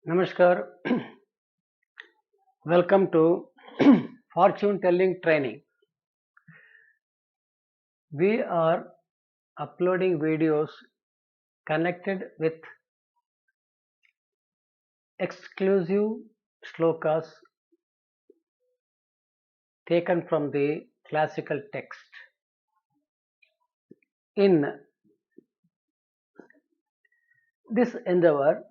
Namaskar. Welcome to fortune telling training. We are uploading videos connected with exclusive shlokas taken from the classical text. In this endeavor,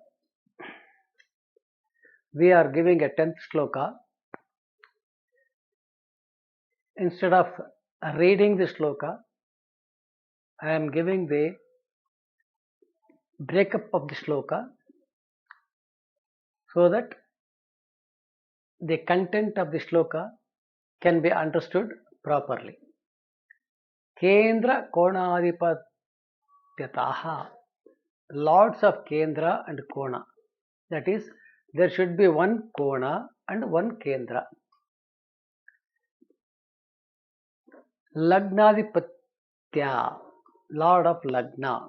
we are giving a 10th shloka. Instead of reading the shloka, I am giving the breakup of the shloka so that the content of the shloka can be understood properly. Kendra Kona Adipathyataha, lords of Kendra and Kona. That is, there should be one Kona and one Kendra. Lagnadipatya, lord of Lagna.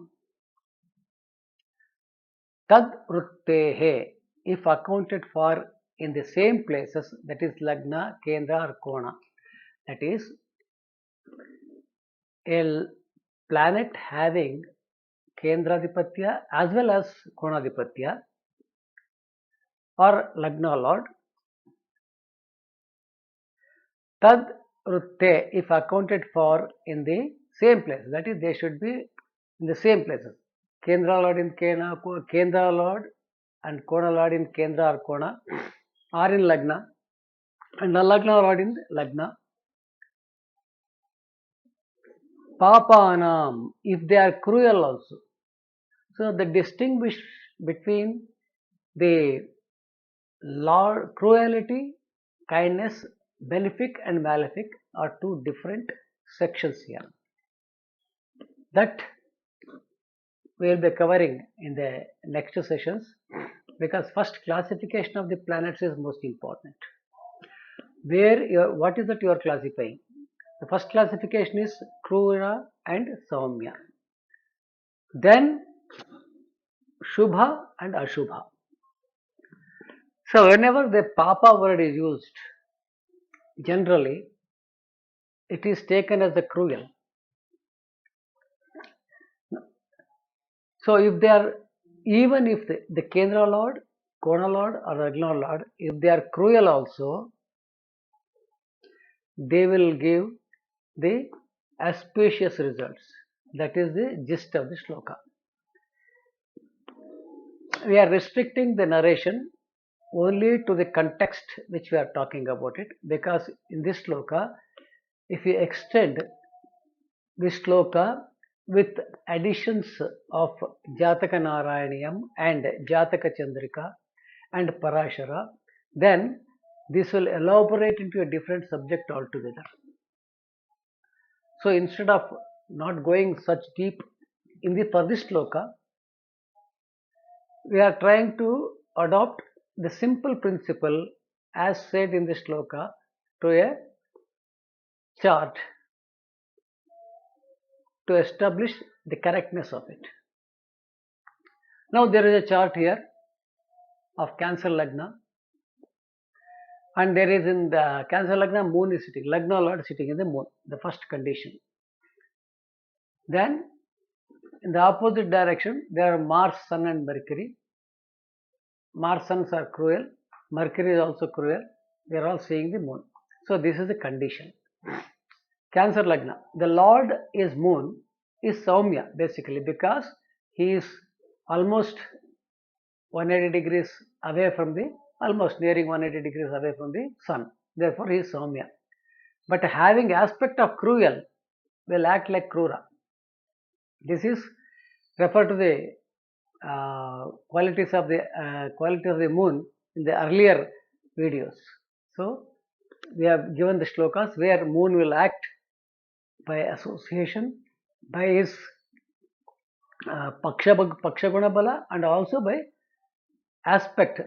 Tad Vruttehe, if accounted for in the same places, that is Lagna, Kendra or Kona. That is, a planet having Kendradipatya as well as Konadipatya or Lagna lord. Tad Rutte, if accounted for in the same place, that is, they should be in the same places. Kendra lord in Kendra lord and Kona lord in Kendra or Kona are in Lagna, and the Lagna lord in Lagna. Papanam, if they are cruel also. So the distinguish between the lord cruelty, kindness, benefic and malefic are two different sections here. That we will be covering in the next sessions, because first classification of the planets is most important. What is that you are classifying? The first classification is Krura and Saumya. Then Shubha and Ashubha. So whenever the Papa word is used, generally it is taken as the cruel. So if they are, even if the Kendra Lord, Kona Lord or Ragna Lord, if they are cruel also, they will give the auspicious results. That is the gist of the shloka. We are restricting the narration only to the context which we are talking about it, because in this shloka, if we extend this shloka with additions of Jataka Narayaneeyam and Jataka Chandrika and Parashara, then this will elaborate into a different subject altogether. So instead of not going such deep for this shloka, we are trying to adopt the simple principle as said in the shloka to a chart to establish the correctness of it. Now there is a chart here of Cancer Lagna, and there is in the Cancer Lagna, moon is sitting, Lagna lord sitting in the moon, the first condition. Then in the opposite direction there are Mars, Sun and Mercury. Mars, Suns are cruel, Mercury is also cruel, they are all seeing the moon. So this is the condition. Cancer Lagna, the lord is moon, is Saumya basically, because he is almost 180 degrees away from the, almost nearing 180 degrees away from the sun. Therefore he is Saumya. But having aspect of cruel will act like Krura. This is referred to the qualities of the moon in the earlier videos. So we have given the shlokas where moon will act by association, by his Pakshaguna Bala, and also by aspect,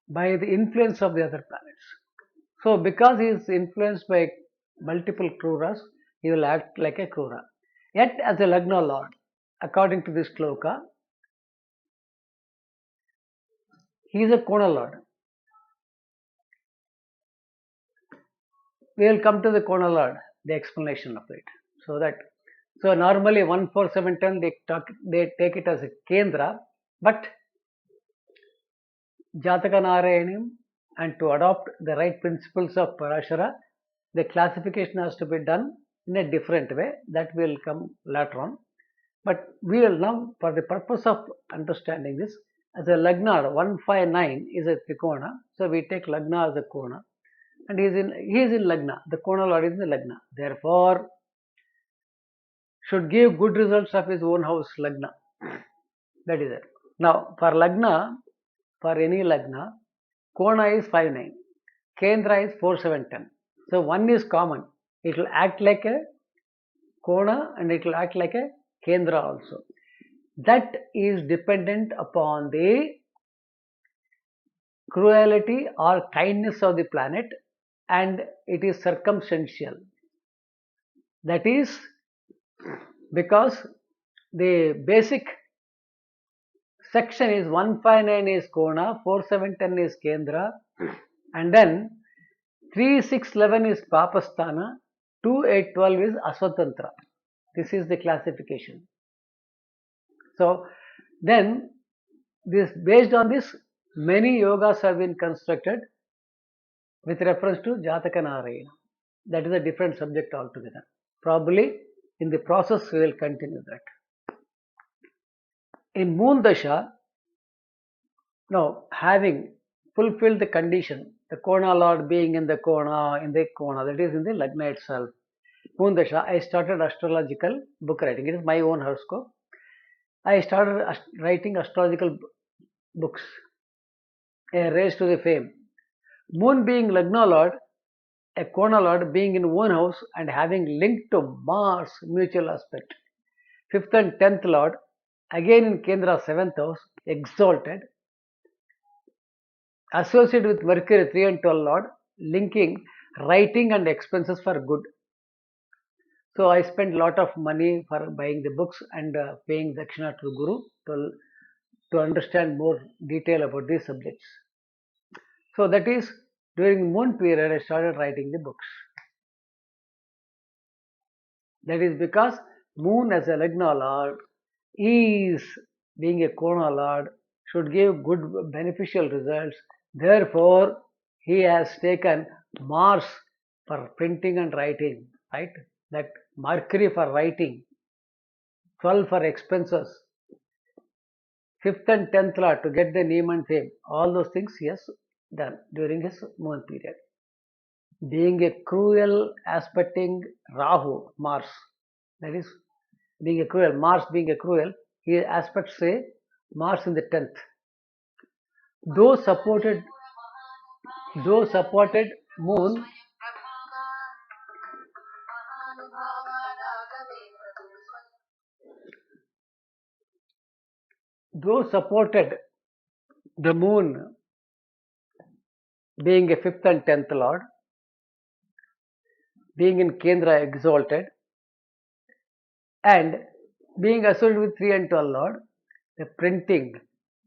by the influence of the other planets. So because he is influenced by multiple Kruras, he will act like a Krura. Yet as a Lagna lord, according to this shloka, He is a Kona Lord. We will come to the Kona Lord, the explanation of it. So normally 14710 they take it as a Kendra, but Jataka Narayaneeyam, and to adopt the right principles of Parashara, the classification has to be done in a different way. That will come later on. But we will now, for the purpose of understanding this, as a Lagna, 159 is a Trikona, so we take Lagna as a Kona, and he is in Lagna. The Kona Lord is in the Lagna. Therefore, should give good results of his own house Lagna. That is it. Now, for Lagna, for any Lagna, Kona is 5-9, Kendra is 4-7-10. So one is common. It will act like a Kona and it will act like a Kendra also. That is dependent upon the cruelty or kindness of the planet, and it is circumstantial. That is because the basic section is 159 is Kona, 4710 is Kendra, and then 3611 is Papasthana, 2812 is Aswatantra. This is the classification. So then based on this, many yogas have been constructed with reference to Jataka Narayaneeyam. That is a different subject altogether. Probably in the process we will continue that. In Moon Dasha, now having fulfilled the condition, the Kona Lord being in the Kona, that is in the Lagna itself. Moon Dasha, I started astrological book writing. It is my own horoscope. I started writing astrological books. A race to the fame. Moon being Lagna Lord, a Kona Lord being in one house and having linked to Mars mutual aspect. 5th and 10th Lord, again in Kendra 7th house, exalted. Associated with Mercury 3 and 12 Lord, linking writing and expenses for good. So I spent a lot of money for buying the books and paying Dakshina to Guru to understand more detail about these subjects. So that is during Moon period I started writing the books. That is because Moon as a Lagna Lord is being a Kona Lord should give good beneficial results. Therefore, he has taken Mars for printing and writing, right? That Mercury for writing, 12 for expenses, 5th and 10th Lord to get the name and fame. All those things he has done during his Moon period. Being a cruel aspecting Rahu, Mars, that is being a cruel, Mars being a cruel, he aspects say Mars in the 10th. Though supported Moon, the Moon being a 5th and 10th Lord, being in Kendra exalted, and being associated with 3 and 12 Lord, the printing,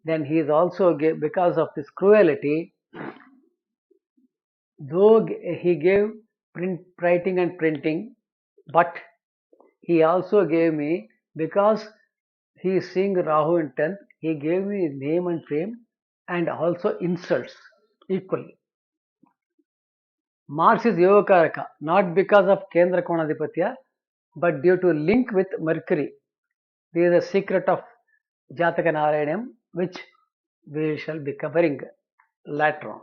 then he is also because of this cruelty, though he gave writing and printing, but he also gave me, because he is seeing Rahu in 10th, he gave me name and fame and also insults equally. Mars is Yogakaraka, not because of Kendra Konadipatya, but due to link with Mercury. This is a secret of Jataka Narayaneeyam, which we shall be covering later on.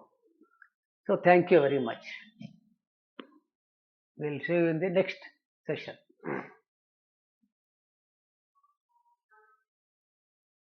So thank you very much. We will see you in the next session.